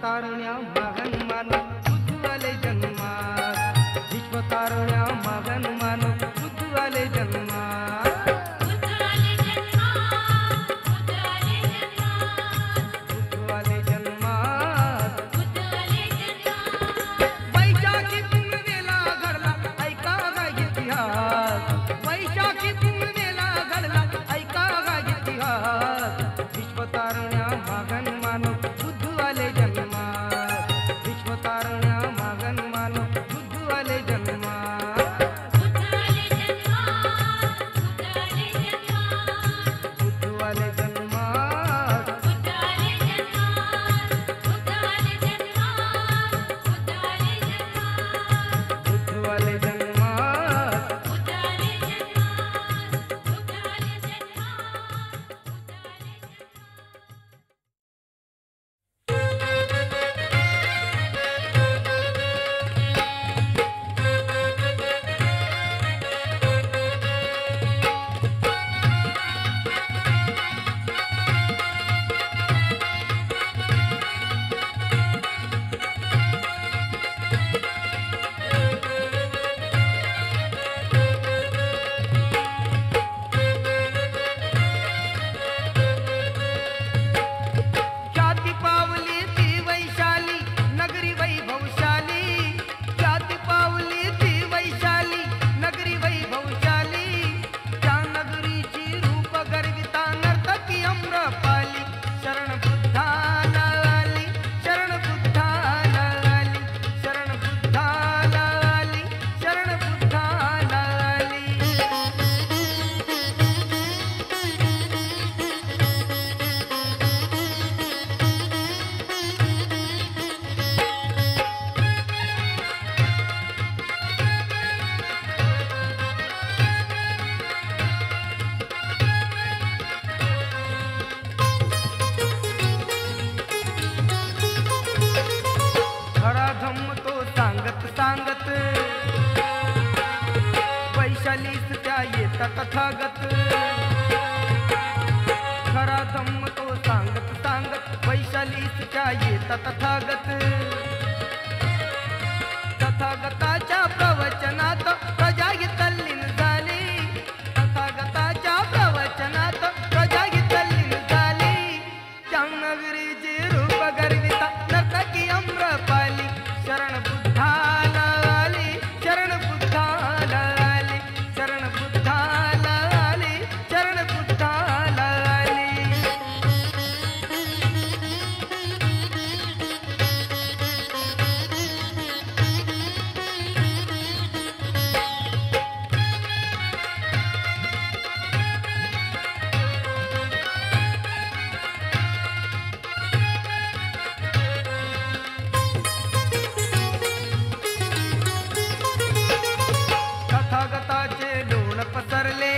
विश्वतारुण्या मगन मानो बुद्धवाले जन्मात विश्वतारुण्या मगन मानो बुद्धवाले जन्मात तथागत खरा धम्म तो सांगत सांगत वैशालीच त्या येता तथागत तथागताच्या प्रवचनात प्रजा ही तल्लीन झाली तथागताच्या प्रवचनात प्रजा ही तल्लीन झाली चांगनगरीची रूप गर्विता नर्तकी अम्रपाली शरण बुद्धाला आली शरण बुद्धाला आली शरण बुद्धाला आली शरण बुद्धाला आली तथागताचे लोण पसरले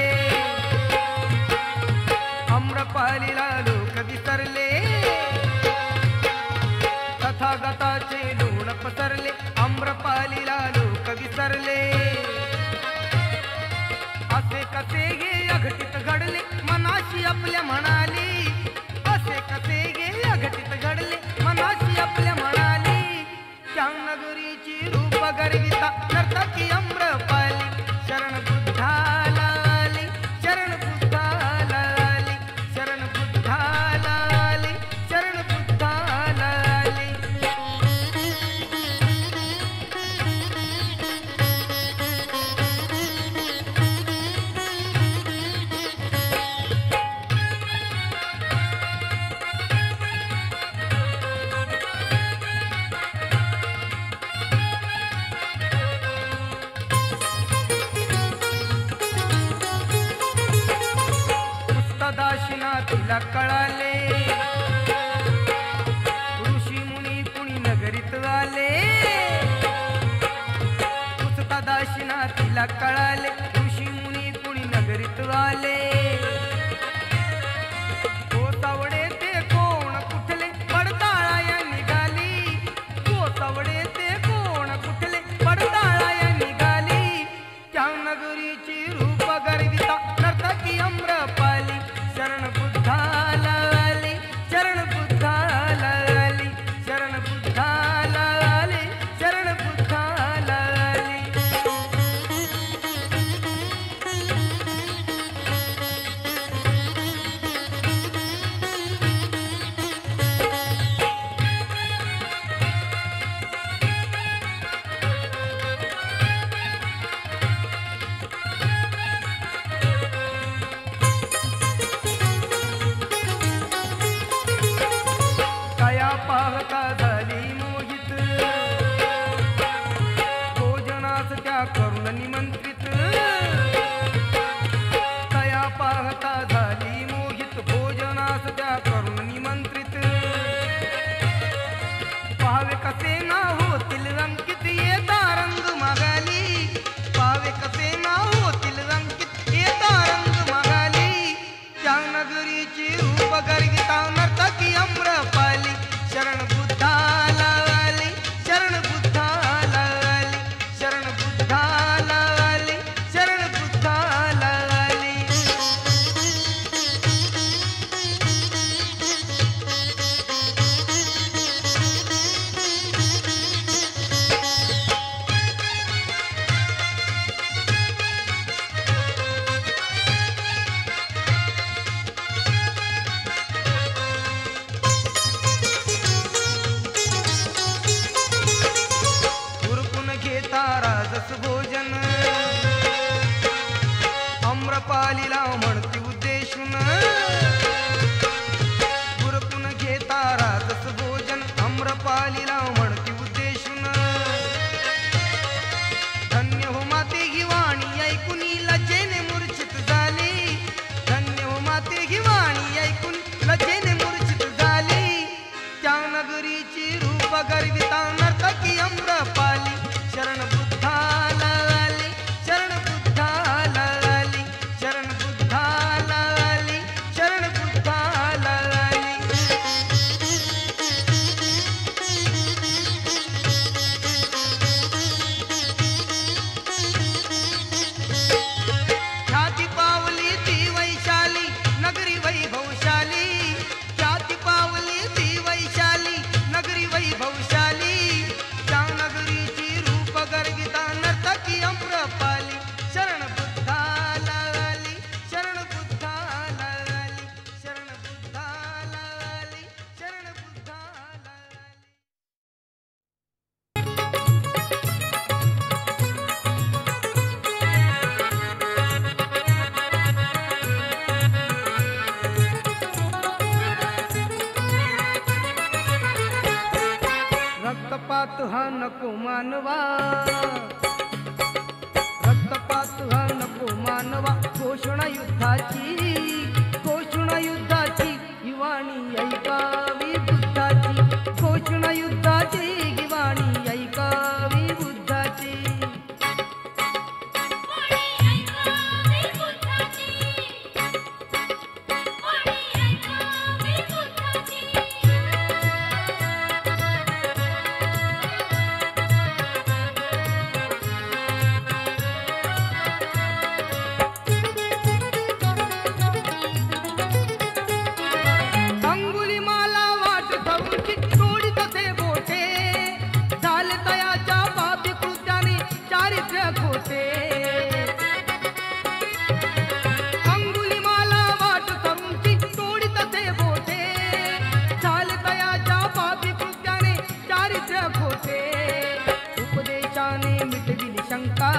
अम्रपालीला लोक विसरले तथागताचे लोण पसरले अम्रपालीला लोक विसरले असे कसे गे अघटित घडले मनाशी आपल्या म्हणाली असे कसे गे अघटित घडले मनाशी आपल्या म्हणाली चांगनगरीची रूप गर्विता नर्तकी अम्रपाली शरण बुद्धाला आली शरण बुद्धाला आली शरण बुद्धाला आली शरण बुद्धाला आली दाशिना तिला कळाले ऋषी मुनी कुणी नगरीत आले पुसता दाशिना तिला कळाले ऋषी मुनी कुणी नगरीत आले कोसावडे ते कोण कुठले पडताळा या निघाली कोसावडे ते कोण कुठले पडताळा या निघाली चांगनगरीची रूप गर्विता नर्तकी अम्रपाली शरण बुद्धाला आली शरण बुद्धाला आली शरण बुद्ध आम्रपालीला म्हणती उद्देशून, धन्य हो माते ही वाणी ऐकून लज्जेने मूर्छित झाली, धन्य हो माते ही वाणी ऐकून लज्जेने मूर्छित झाली. त्या नगरीची रूप गर्विता नर्तकी आम्रपाली, शरण बुद्धाला आली, शरण बुद्धाला आली, शरण बुद्धाला आली, शरण बुद्धाला आली. ख्याती पावली ती वैशाली नगरी वैभवशाली, ख्याती पावली ती वैशाली नगरी वैभवशाली. त्या नगरीची रूप गर्विता नर्तकी आम्रपाली, शरण बुद्धाला आली, शरण बुद्धाला आली, शरण बुद्धाला आली, शरण बुद्धाला आली. रक्तपात हा नको मानवा, रक्तपात हा नको मानवा. घोषणा युद्धाची, घोषणा युद्धाची ही वाणी ऐकावी बुद्धाची, घोषणा युद्धाची ही वाणी ऐकावी बुद्धाची. अंगुलीमाला वाट धरूनची तोडीत ते बोटे, झाले तयाच्या पापी कृत्याने चारित्र्य खोटे. अंगुलीमाला वाट धरूनची तोडीत ते बोटे, झाले तयाच्या पापी कृत्याने चारित्र्य खोटे. उपदेशाने मिटविली शंका,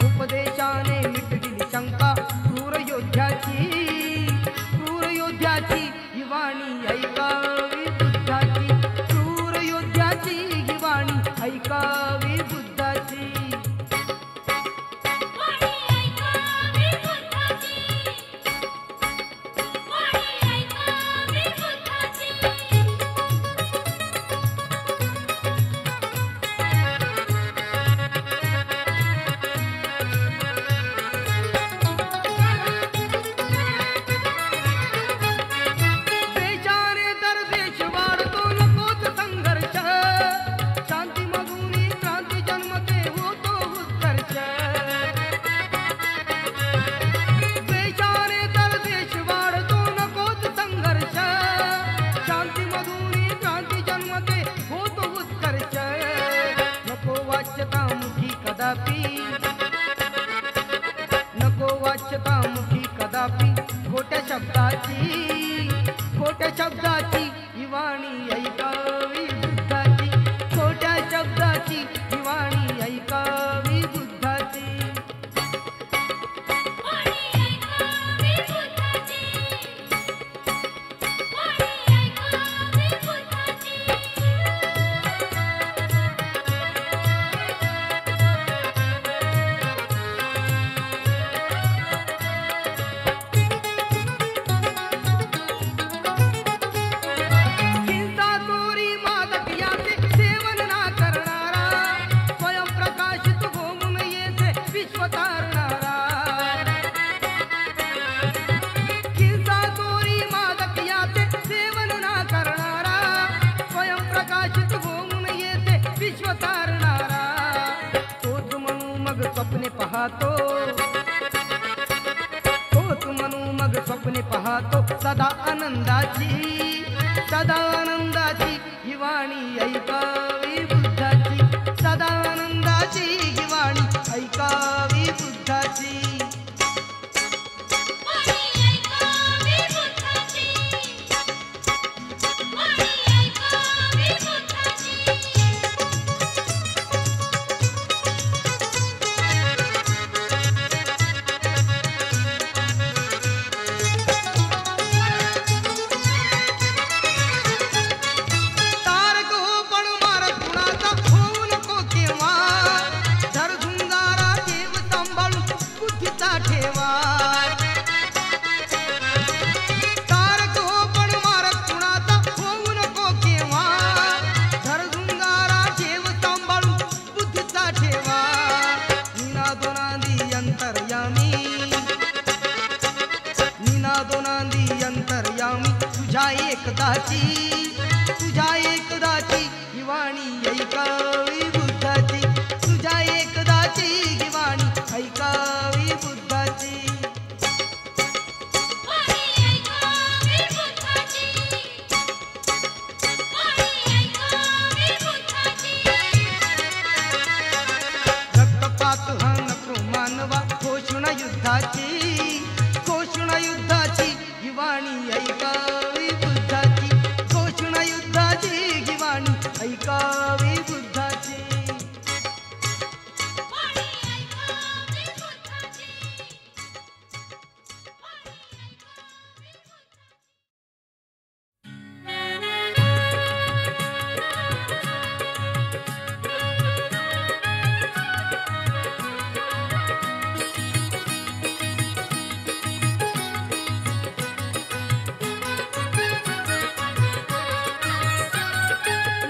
उपदेशाने मिटविली शंका. क्रूर योद्ध्याची, क्रूर योद्ध्याची ही वाणी ऐकावी बुद्धाची, क्रूर योद्ध्याची ही वाणी ऐकावी बुद्धाची. देशाने दर देश वाढतो नकोच संघर्ष, शांतीमधून क्रांती जन्मते होतो उत्कर्ष. देशाने दर देश वाढतो नकोच संघर्ष, शांतीमधून क्रांती जन्मते होतो उत्कर्ष. नको वाच्यता मुखी कदापि, नको वाच्यता मुखी कदापि. खोट्या शब्दाची, खोट्या शब्दाची ही वाणी ऐकावी बुद्धाची, खोट्या शब्दाची ही वाणी ऐकावी बुद्धाची. हिंसा चोरी मादक याचे सेवन ना करणारा, स्वयंप्रकाशित होऊन येथे विश्व तारणारा. हिंसा चोरी मादक याचे सेवन ना करणारा, स्वयंप्रकाशित होऊन येथे विश्व तारणारा. तोच म्हणू मग स्वप्ने पाहतो, तोच म्हणू मग स्वप्ने पाहतो. सदा आनंदाची, सदा आनंदाची ही वाणी ऐकावी बुद्धाची, सदा आनंदाची ही वाणी ऐकावी बुद्धाची. ऐकावी बुद्धाची, तुझ्या एकदाची ही वाणी ऐकावी बुद्धाची. रक्तपात हा नको मानवा, घोषणा युद्धाची, घोषणा युद्धाची ही वाणी ऐकावी बुद्धाची, घोषणा युद्धाची ही वाणी ऐकावी बुद्धाची.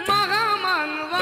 महामानव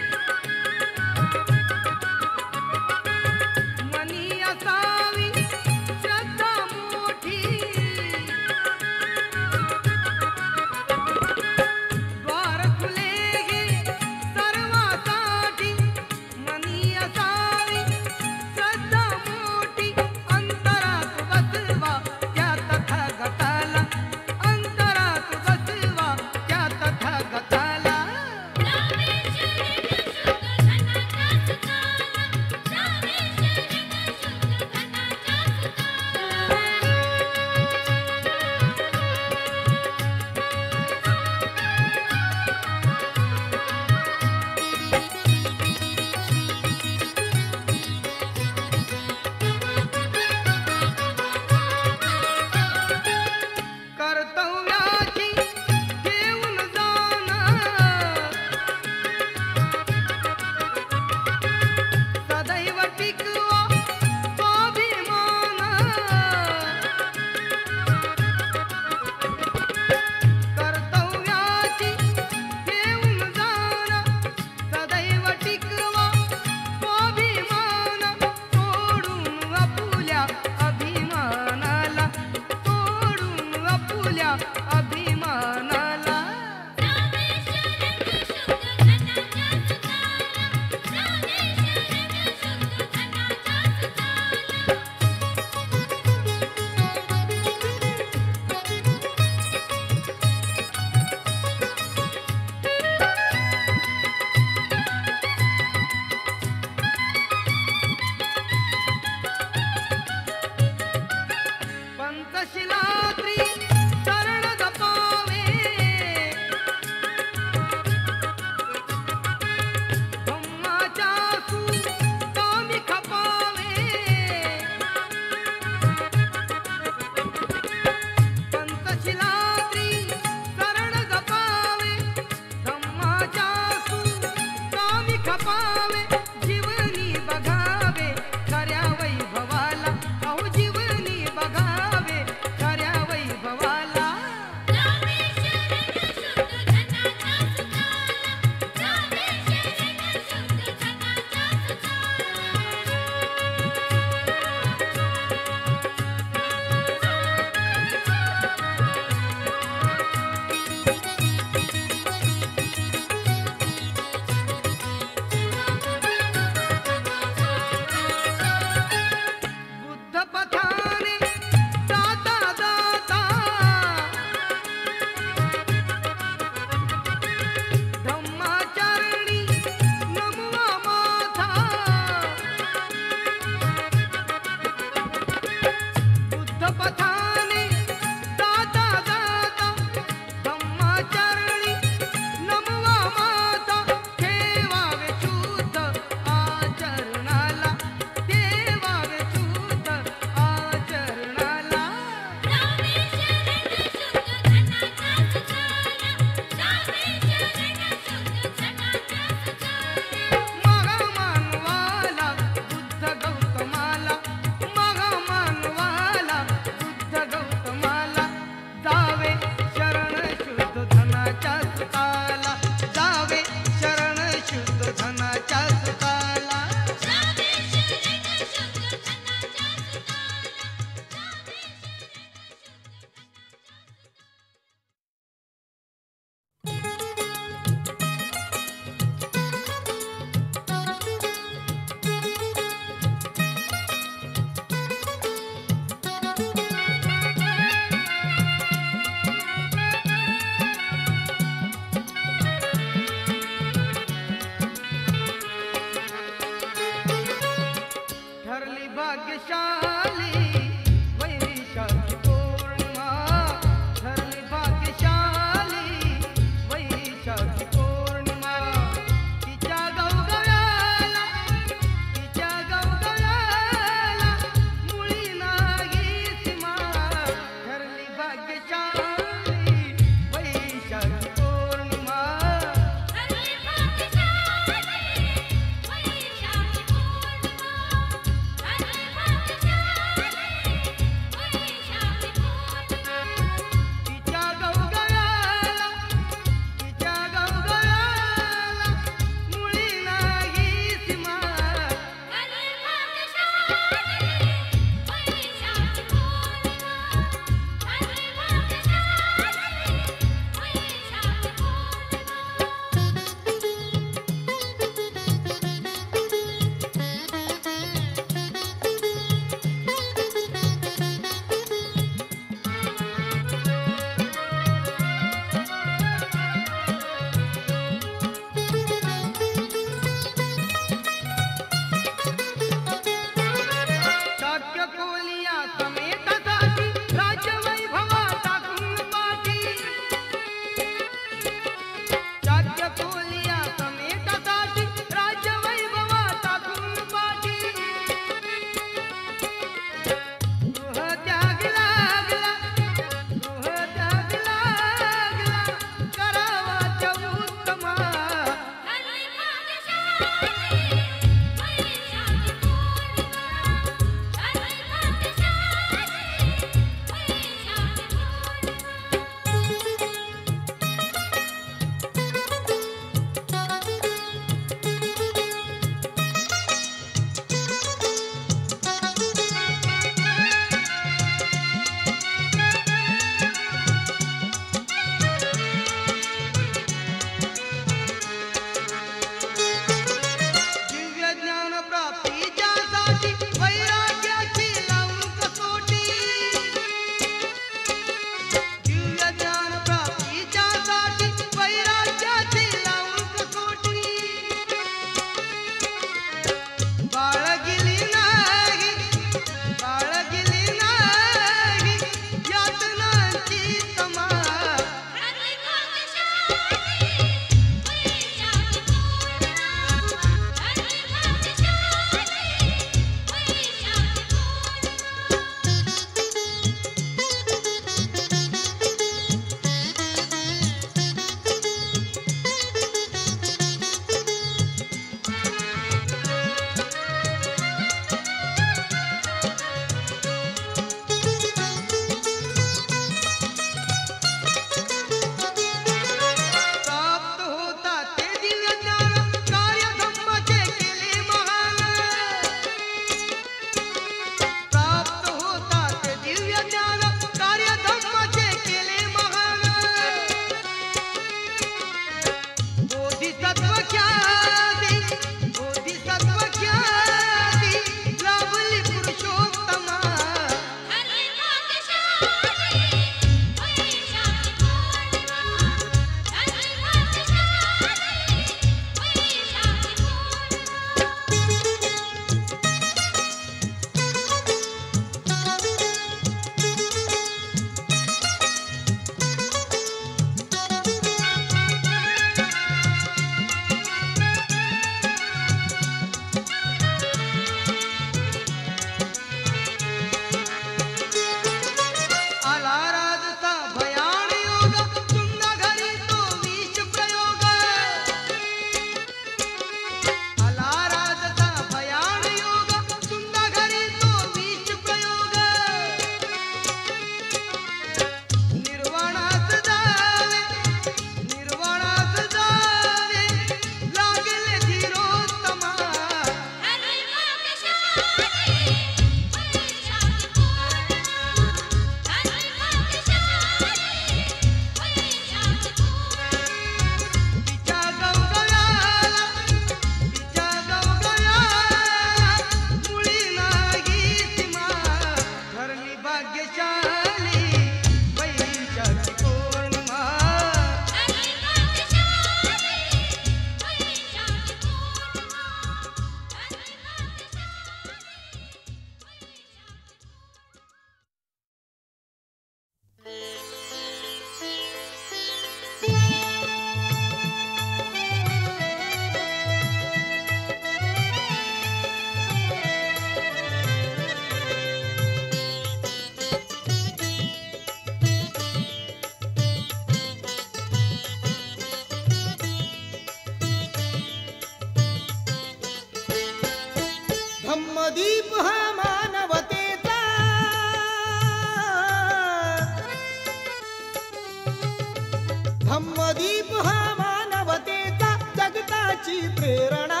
धम्मदीप हा मानवतेचा जगताची प्रेरणा,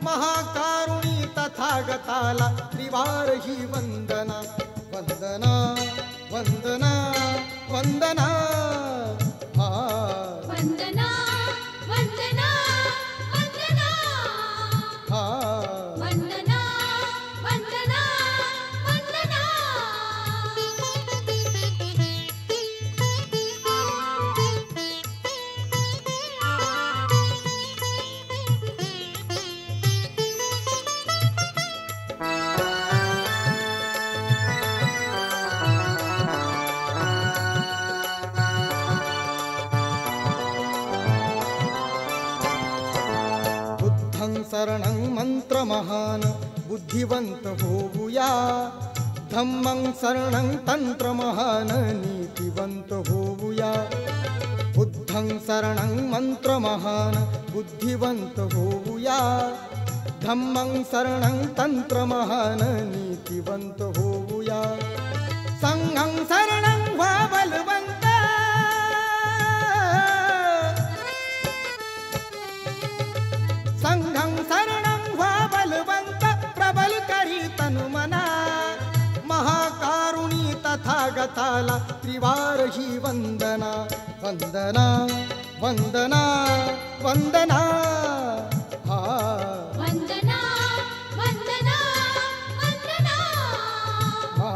महाकारुणी तथागताला त्रिवार ही वंदना, वंदना वंदना वंदना, हा वंदना वंदना वंदना, हा वंदना वंदना वंदना. बुद्धं शरणं मंत्र महान बुद्धिवंत होऊया, धम्मं शरणं तंत्र महान नीतिवंत होऊया. बुद्धं शरणं मंत्र महान बुद्धिवंत होऊया, धम्मं शरणं तंत्र महान नीतिवंत होऊया. संघं शरणं व्हा बलवंत, संघं शरणं व्हा बलवंत, प्रबल करी तनु मना, महाकारुणी तथागताला त्रिवार ही वंदना, वंदना वंदना वंदना, हा वंदना वंदना वंदना, हा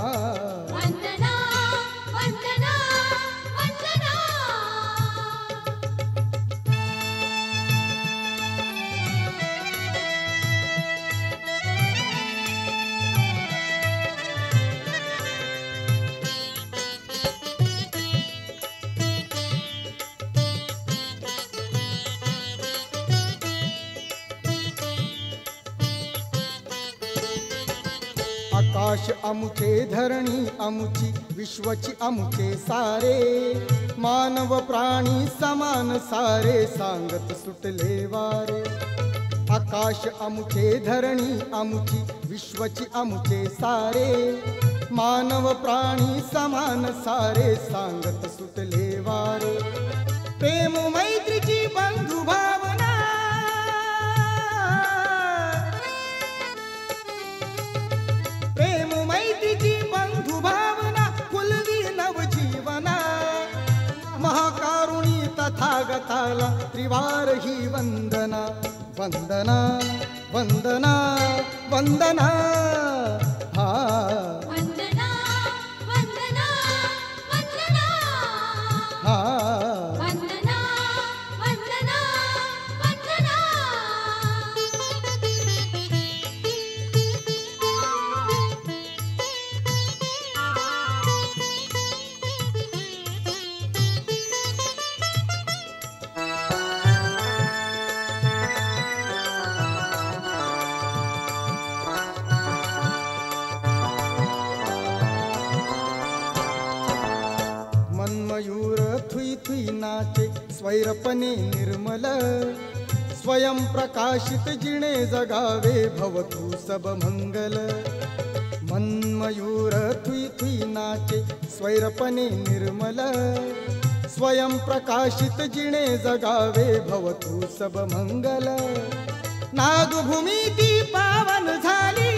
वंदना वंदना वंदना. आकाश अमुचे धरणी अमुची विश्वची अमुचे सारे, मानव प्राणी समान सारे सांगत सुटले वारे. आकाश अमुचे धरणी अमुची विश्वची अमुचे सारे, मानव प्राणी समान सारे सांगत सुटले वारे. प्रेम मैत्रीची बंधु भावना, प्रेम मैत्रीची बंधु भावना फुलवी नवजीवना, महाकारुणी तथागताला त्रिवार ही वंदना, वंदना वंदना वंदना, हा वंदना वंदना वंदना, हा वंदना वंदना वंदना. मन्मयूर थुई थुई नाचे स्वैरपणे निर्मल, स्वयं प्रकाशित जिणे जगावे भवतु सब मंगल. मन्मयूर थुई थुई नाचे स्वैरपणे निर्मल, स्वयं प्रकाशित जिणे जगावे भवतु सब मंगल. नागभूमी ती पावन झाली,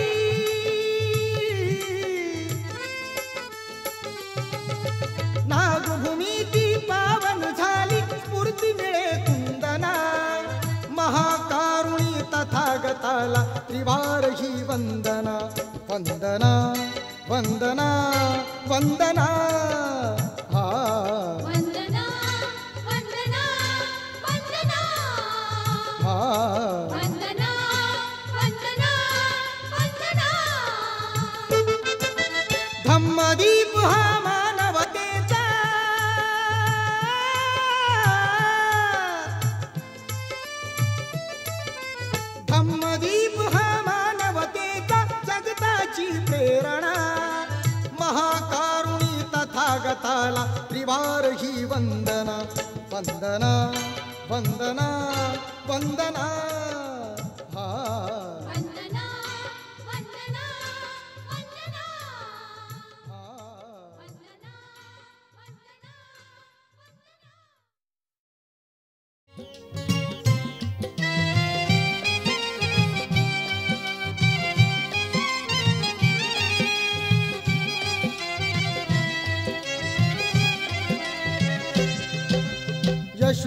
नागभूमी ती पावन झाली, स्फूर्ती मिळे कुंदना, महाकारुणी तथागताला त्रिवार ही वंदना, वंदना वंदना वंदना, हा वंदना वंदना वंदना, हा वंदना वंदना वंदना. धम्मदीप हा मानवतेचा, धम्मदीप हा मानवतेचा जगताची प्रेरणा, महाकारुणी तथागताला त्रिवार ही वंदना, वंदना वंदना वंदना, हा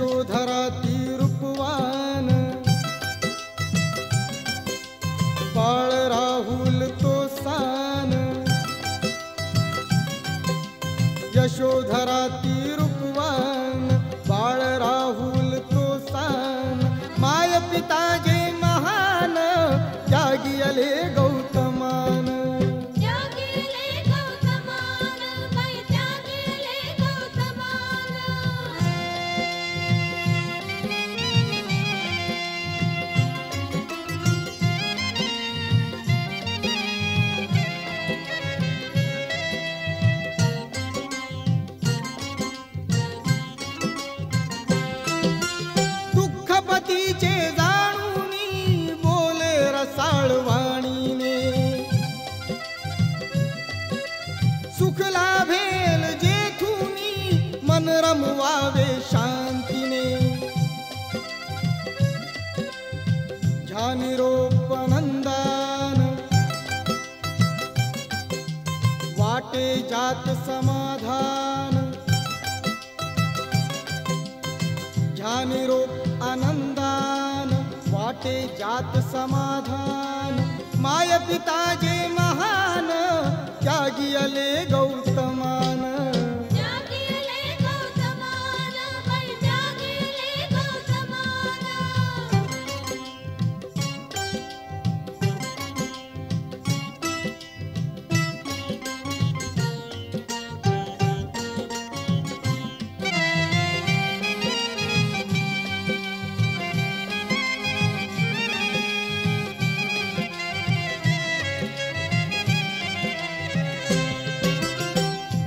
यशोधरा ती रूपवान बाळ राहुल तो सान यशोधरा ती रूपवान बाळ राहुल तो सान माय पिता जे महान त्यागी आले गौतमान त्यागिले गौतमान बाई त्यागिले गौतमान दुःखपतीचे जाणूनी बोले रसाळ वाणीने सुख लाभेल जेथुनी मन रमवावे शांतीने ध्यानिरोपनंदान वाटे जात समाधान ध्यानिरोप आनंदान वाटे जात समाधान माय पिता जे महान त्यागी आले गौतमान त्यागिले गौतमान बाई त्यागिले गौतमान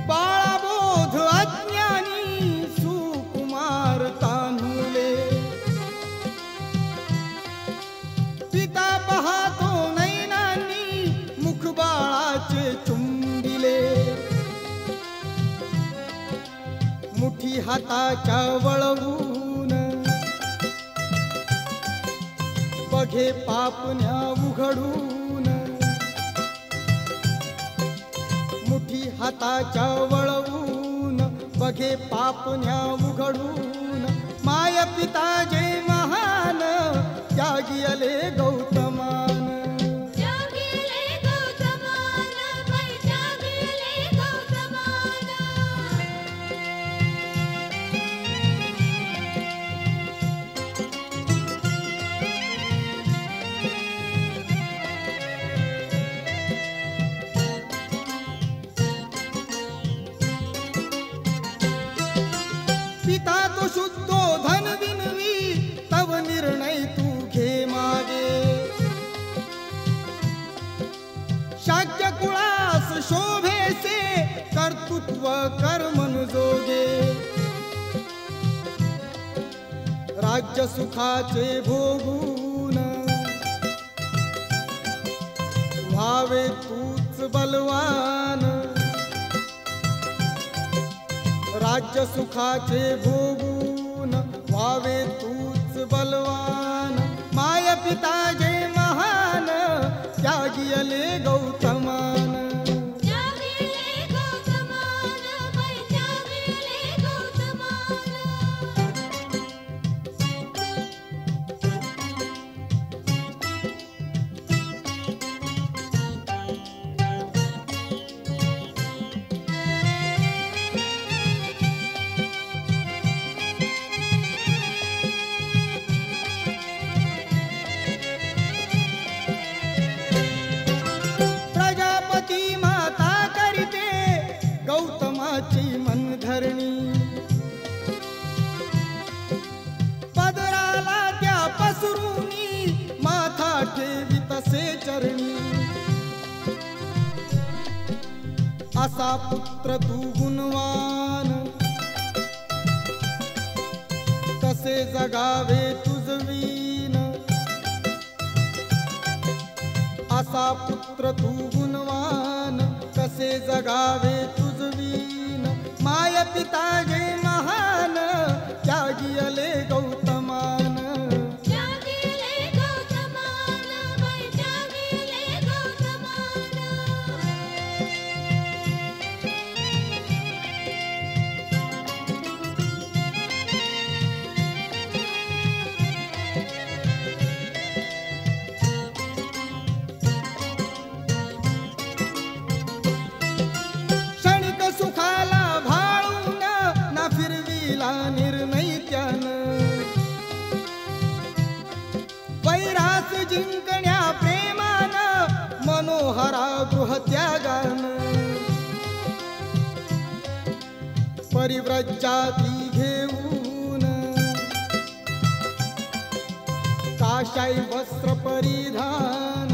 बाळाबोध अज्ञानी सुकुमार तान्हुले पिता पाहतो नैनांनी मुख बाळाचे चुंबिले मुठी हाताच्या वळवून बघे पापण्या उघडून मुठी हाताच्या वळवून बघे पापण्या उघडून माय पिता जे महान त्यागी आले गौतमान त्यागिले गौतमान बाई त्यागिले गौतमान पिता तो शुद्धो धन विनवी तव निर्णय तू घे मागे शाक्य कुळास शोभेसे कर्तृत्व कर्मन जोगे राज्य सुखाचे भोगून व्हावे तूच बलवान राज्य सुखाचे भोगून व्हावे तूच बलवान माय पिता जे महान त्यागी आले गौतमान त्यागिले गौतमान बाई त्यागिले गौतमान प्रजापती माता करीते गौतमाची मनधरणी पदराला त्या पसरूनी माथा ठेवी तसे चरणी असा पुत्र तू गुणवान कसे जगावे तुझवीन असा पुत्र तू गुणवान कसे जगावे तुझवीन माय पिता जे महान त्यागी आले गौतमान त्यागिले गौतमान बाई त्यागिले गौतमान परिव्रजाती घेऊन काशाई वस्त्र परिधान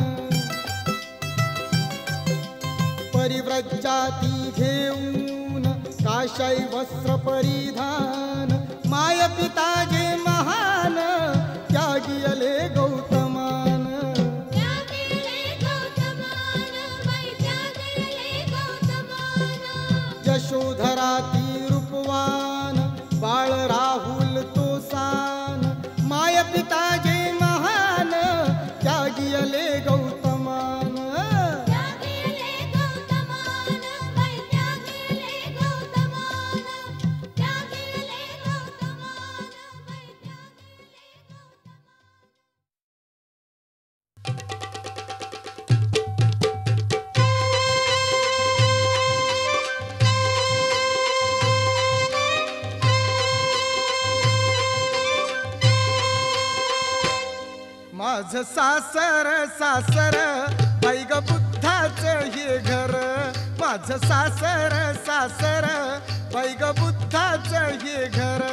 परिव्रजाती घेऊन काशाई वस्त्र परिधान माय पिता जे महान त्यागिले गौतमान त्यागिले गौतमान बाई त्यागिले गौतमान यशोधराती रूपवान बाळ राहुल तो सान माय पिता जे महान त्यागिले गौतमान त्यागिले गौतमान बाई त्यागिले गौतमान त्यागिले गौतमान बाई त्यागिले माझं सासर सासर बाई ग बुद्धाचं हे घर माझं सासर सासर बाई ग बुद्धाचं हे घर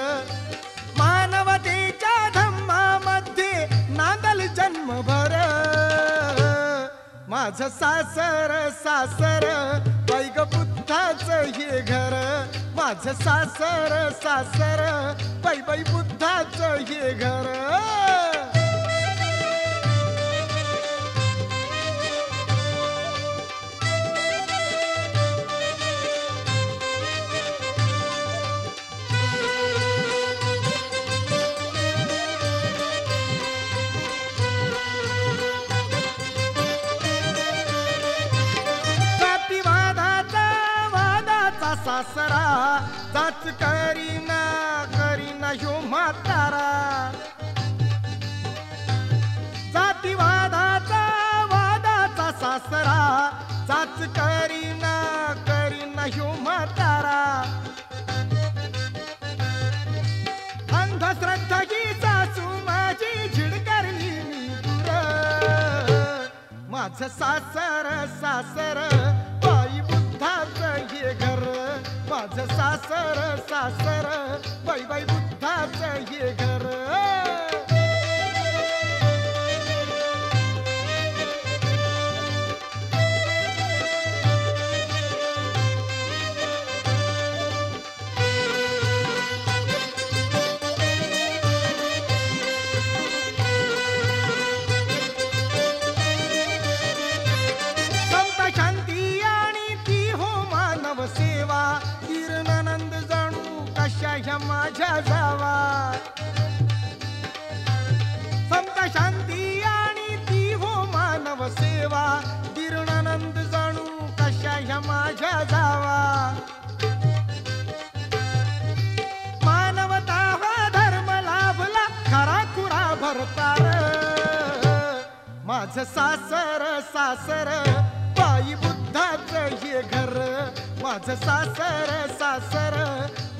मानवतेच्या धम्मामध्ये नांदल जन्मभर माझं सासर सासर बाई ग बुद्धाचं हे घर माझं सासर सासर बाई बाई बुद्धाचं हे घर सासरा जाच करीना करीना ह्यो म्हातारा जातीवादाचा वादाचा सासरा जाच करीना करीना ह्यो म्हातारा अंधश्रद्धा ही सासू माझी झिडकारली मी दूर माझं सासर सासर बाई बुद्धाचं हे घर माझं सासर सासर बाई बाई बुद्धाचं हे घर समता शांती आणि ती हो मानव सेवा किरणानंद जाणू कशा ह्या माझ्या जावा समता शांती आणि ती हो मानव सेवा किरणानंद जाणू कशा ह्या माझ्या जावा मानवता हा धर्म लाभला खरा खुरा भरतार माझं सासर सासर बाई बुद्धाचं हे घर माझं सासर सासर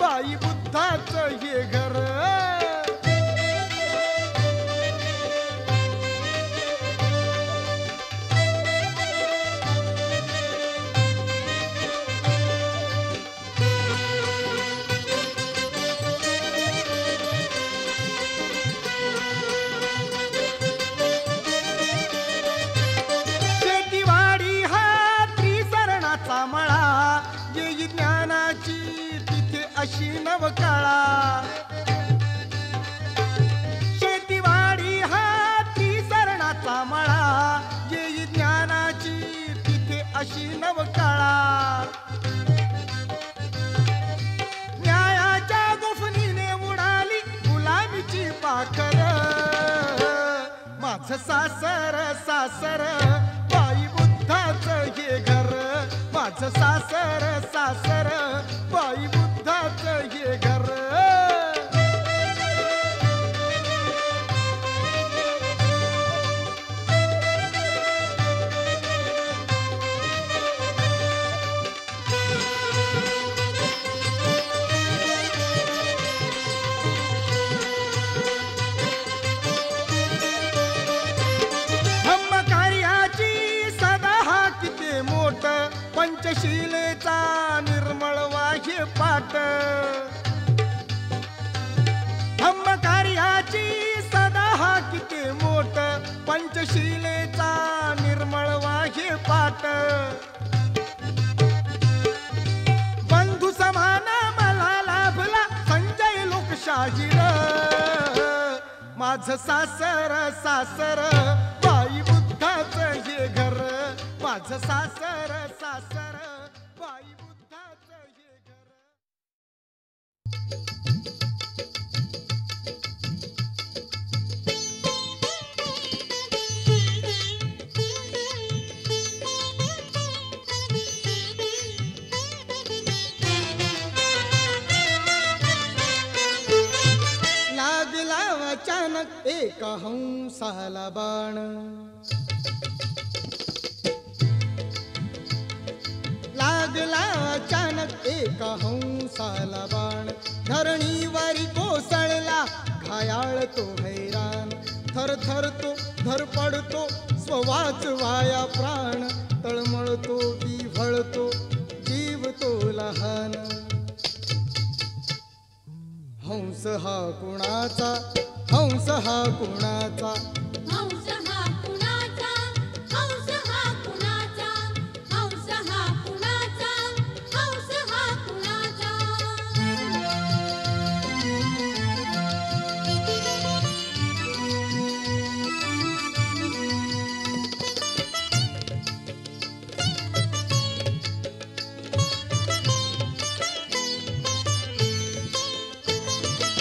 बाई बुद्धाचं हे घर शेतीवाडी हा त्रिसरणाचा मळा येई ज्ञानाची तिथे अशी नवकळा शेतीवाडी हा त्रिसरणाचा मळा येई ज्ञानाची तिथे अशी नवकळा न्यायाच्या गुफणीने उडाली गुलामीची पाखर माझं सासर सासर बाई बुद्धाचं हे घर माझं सासर सासर बाई बुद्धाचं हे घर पंचशीलेचा निर्मळ वाह्य पाठ वाट बंधू समान मला लाभला संजय लोकशाहीर माझं सासर सासर बाई बुद्धाचं हे घर माझं सासर सासर बाई बुद्धाचं हे घर लागला अचानक एका हंसाला बाण लागला अचानक एका हंसाला बाण धरणीवारी कोसळला घायाळ तो हैराण थर थर तो धरपडतो स्ववाच वाया प्राण तळमळतो विव्हळतो जीव तो लहान हंस हा कुणाचा हंस हा कुणाचा हंस हा कुणाचा हंस हा कुणाचा हंस हा कुणाचा हंस हा कुणाचा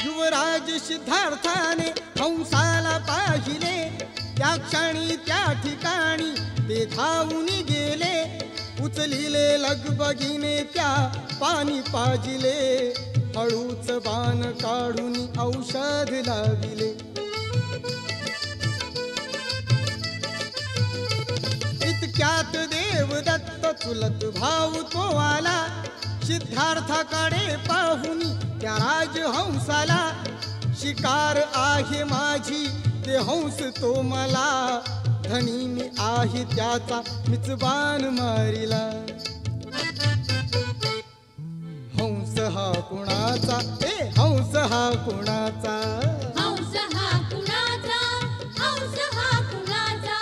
युवराज सिद्धार्थाने हंसाला पाहिले त्या क्षणी त्या ठिकाणी ते धावून गेले उचलिले लगबगीने त्या पाणी पाजिले हळूच बाण काढून औषध लाविले इतक्यात देवदत्त चुलत भाऊ तो आला सिद्धार्थाकडे पाहून त्या राजहंसाला शिकार आहे माझी ते हंस तो मला धनी मी आहे त्याचा मिचबान मारिला हंस हा कुणाचा हंस हा कुणाचा हंस हा कुणाचा हंस हा कुणाचा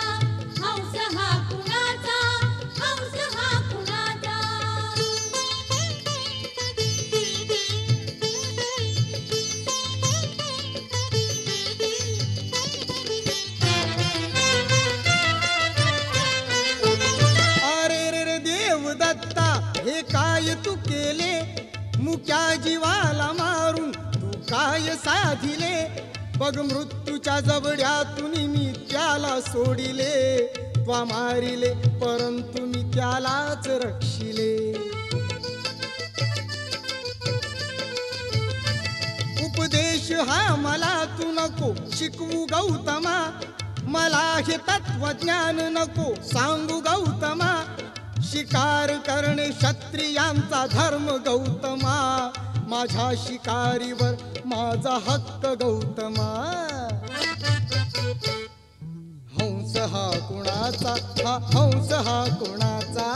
हंस हा कुणाचा हंस हा कुणाचा अरे रे रे देवदत्ता हे काय तू केले मुक्या जीवाला मारून तू काय साधिले बघ मृत्यूच्या जबड्यातून मी त्याला सोडिले त्वा मारिले परंतु मी त्यालाच रक्षिले उपदेश हा मला तू नको शिकवू गौतमा मला हे तत्वज्ञान नको सांगू गौतमा शिकार करणे क्षत्रियांचा धर्म गौतमा माझ्या शिकारीवर माझा हक्क गौतमा हंस हा कुणाचा हंस हा कुणाचा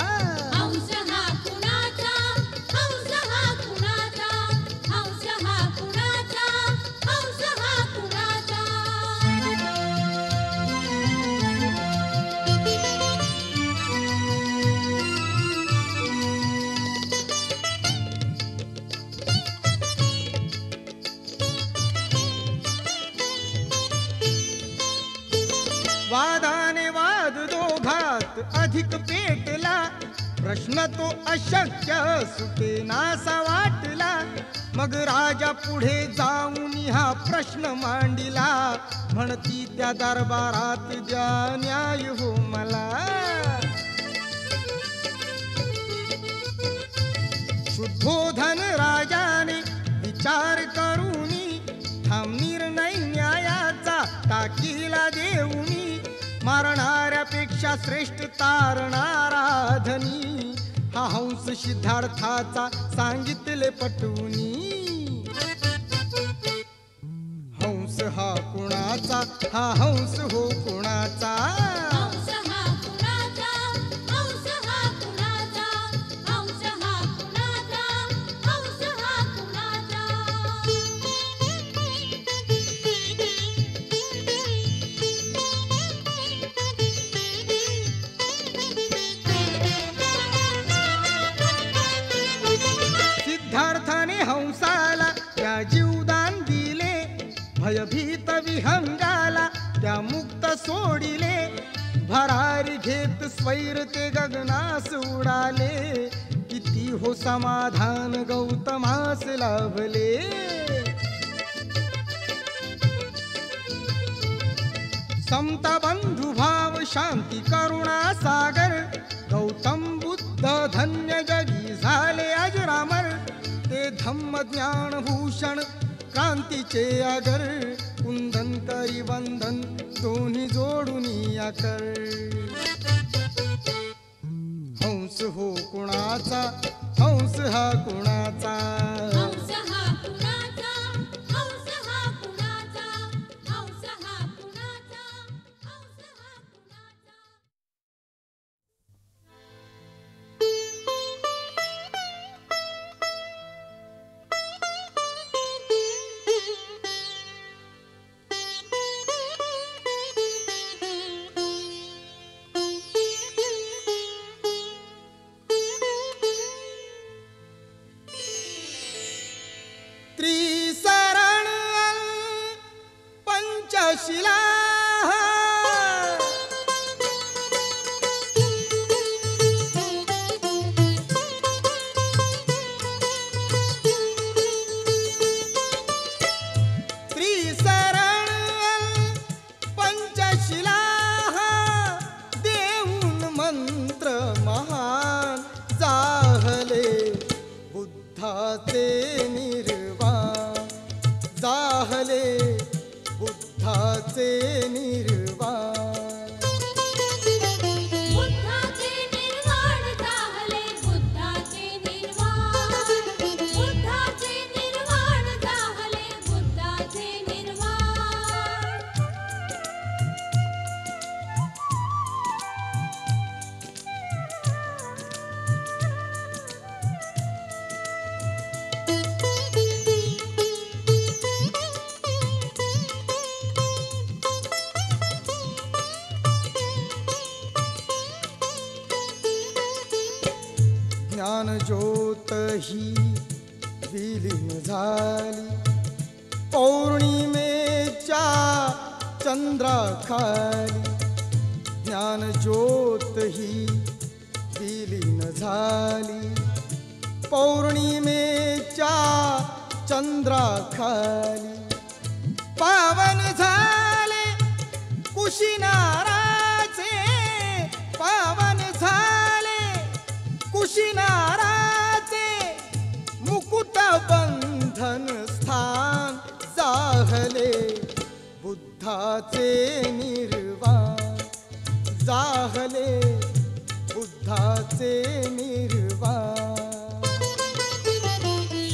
हंस हा कुणाचा हंस हा कुणाचा हंस हा कुणाचा हंस हा कुणाचा वादाने वाद दोघात अधिक पेटला प्रश्न तो अशक्य सुटे नासा वाटला मग राजा पुढे जाऊन हा प्रश्न मांडिला म्हणती त्या दरबारात द्या न्याय हो मला शुद्धोधन राजाने विचार करूनी थांब निर्णय न्यायाचा टाकीला देऊनी मारणाऱ्यापेक्षा श्रेष्ठ तारणारा धनी हा हंस सिद्धार्थाचा सांगितले पटवूनी हंस हा कुणाचा हा हंस हो कुणाचा हंस हा कुणाचा हंस हा कुणाचा हंस हा कुणाचा हंस हा कुणाचा बंधित विहंगाला त्या मुक्त सोडिले, भरारी घेत स्वैर ते गगनास उडाले, किती हो समाधान गौतमास लाभले. समता बंधुभाव शांती करुणा सागर, गौतम बुद्ध धन्य जगी झाले अजरामर. ते धम्म ज्ञान भूषण क्रांतीचे आगर, कुंदन करी बंधन दोन्ही जोडून या कर. हंस हो कुणाचा, हंस हा कुणाचा, हंस हा कुणाचा, हंस हा कुणाचा, हंस हा कुणाचा, हंस हा कुणाचा. त्रिसरण पंचशिला, त्रिसरण पंचशिला, देऊन मंत्र महान जाहले बुद्धाचे निर्वाण, जाहले बुद्धाचे निर्वाण. बुद्धाचे निर्वाण झाले, बुद्धाचे निर्वाण, बुद्धाचे निर्वाण झाले, बुद्धाचे निर्वाण. ज्ञान ज्योत ही विलीन झाली, पौर्णिमेच्या चंद्राखाली. ज्ञान ज्योत ही विलीन झाली, पौर्णिमेच्या चंद्राखाली. पावन झाले कुशिनाराचे, पावन झाले कुशिनाराचे, मुकुट बंधन स्थान जाहले बुद्धाचे निर्वाण, जाहले बुद्धाचे निर्वाण.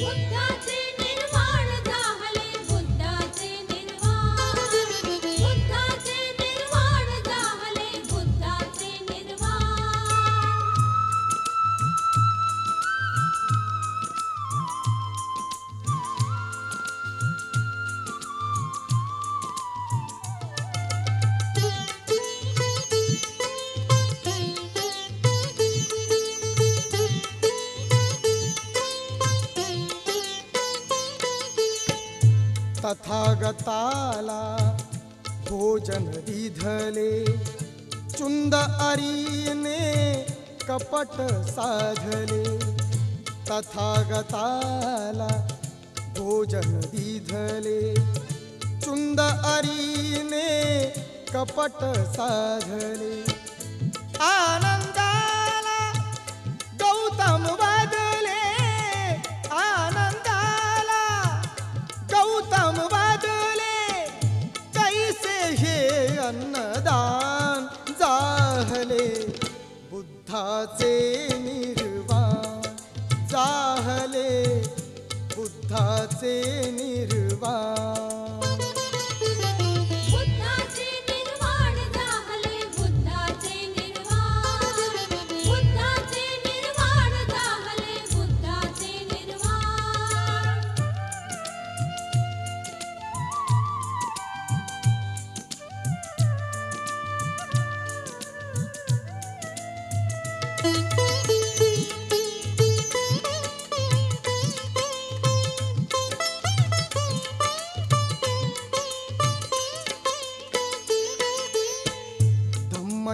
बुद्धाचे निर्वाण झाले, बुद्धाचे निर्वाण, बुद्धाचे निर्वाण झाले, बुद्धाचे निर्वाण. तथागताला भोजन दिधले, चुंद अरीने कपट साधले. तथागताला भोजन दिधले, चुंद अरीने कपट साधले. आनंदाला गौतम वादले, आनंदाला गौतम वादले. कैसे हे अन्नदान जाहले बुद्धाचे निर्वाण, जाहले बुद्धाचे निर्वाण. बुद्धाचे निर्वाण झाले, बुद्धाचे निर्वाण, बुद्धाचे निर्वाण झाले, बुद्धाचे निर्वाण.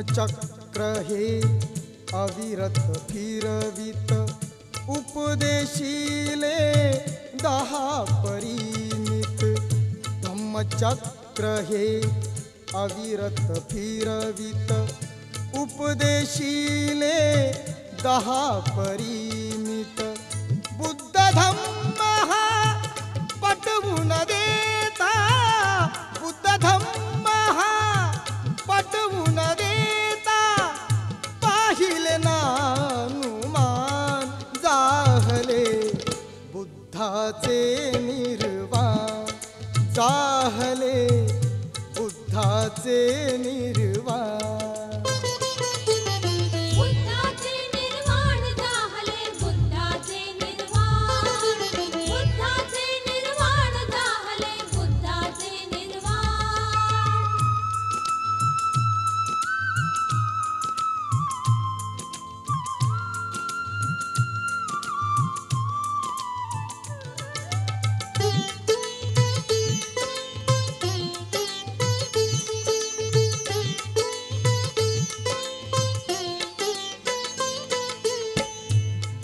धम्मचक्र हे अविरत फिरवित उपदेशिले 10 परिमित धम्मचक्र हे अविरत फिरवित उपदेशिले 10 परिमित बुद्ध धम्म हा पटवून देता बुद्ध धम्म हा पटवून देता पाहिले नानुमान जाहले बुद्धाचे निर्वाण जाहले बुद्धाचे निर्वाण बुद्धाचे निर्वाण जाहले बुद्धाचे निर्वाण बुद्धाचे निर्वाण जाहले बुद्धाचे निर्वाण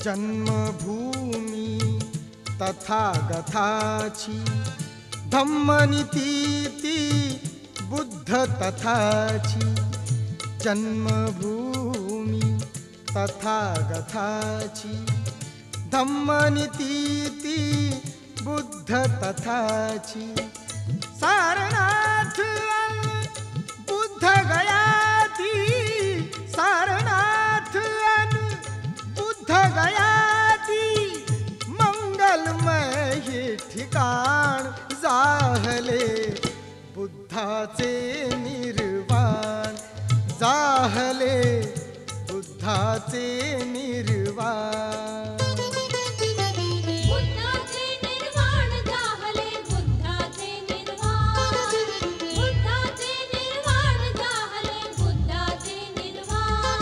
जन्मभूमी तथागताची धम्मनीती बुद्ध तथाची जन्मभूमी तथागताची धम्मनीती बुद्ध तथाची सारनाथ बुद्ध गया थी सारनाथ बुद्ध गया थी मंगलमय हे ठिकाण जाहले बुद्धाचे निर्वाण जाहले बुद्धाचे निर्वाण बुद्धाचे निर्वाण जाहले बुद्धाचे निर्वाण बुद्धाचे निर्वाण जाहले बुद्धाचे निर्वाण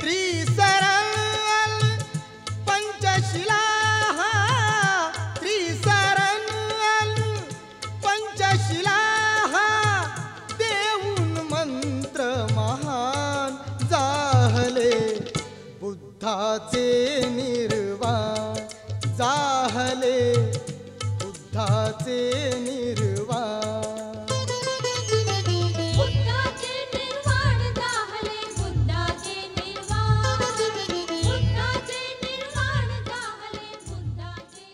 त्रिसरल पंचशिला त्रिसरल पंचशिला देऊन मंत्र महान जाहले बुद्धाचे निर्वाण जाहले बुद्धाचे निर्वाण बुद्धाचे निर्वाण जाहले बुद्धाचे निर्वाण बुद्धाचे निर्वाण जाहले बुद्धाचे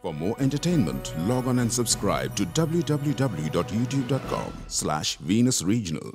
For more entertainment, log on and subscribe to www.youtube.com/Venus Regional.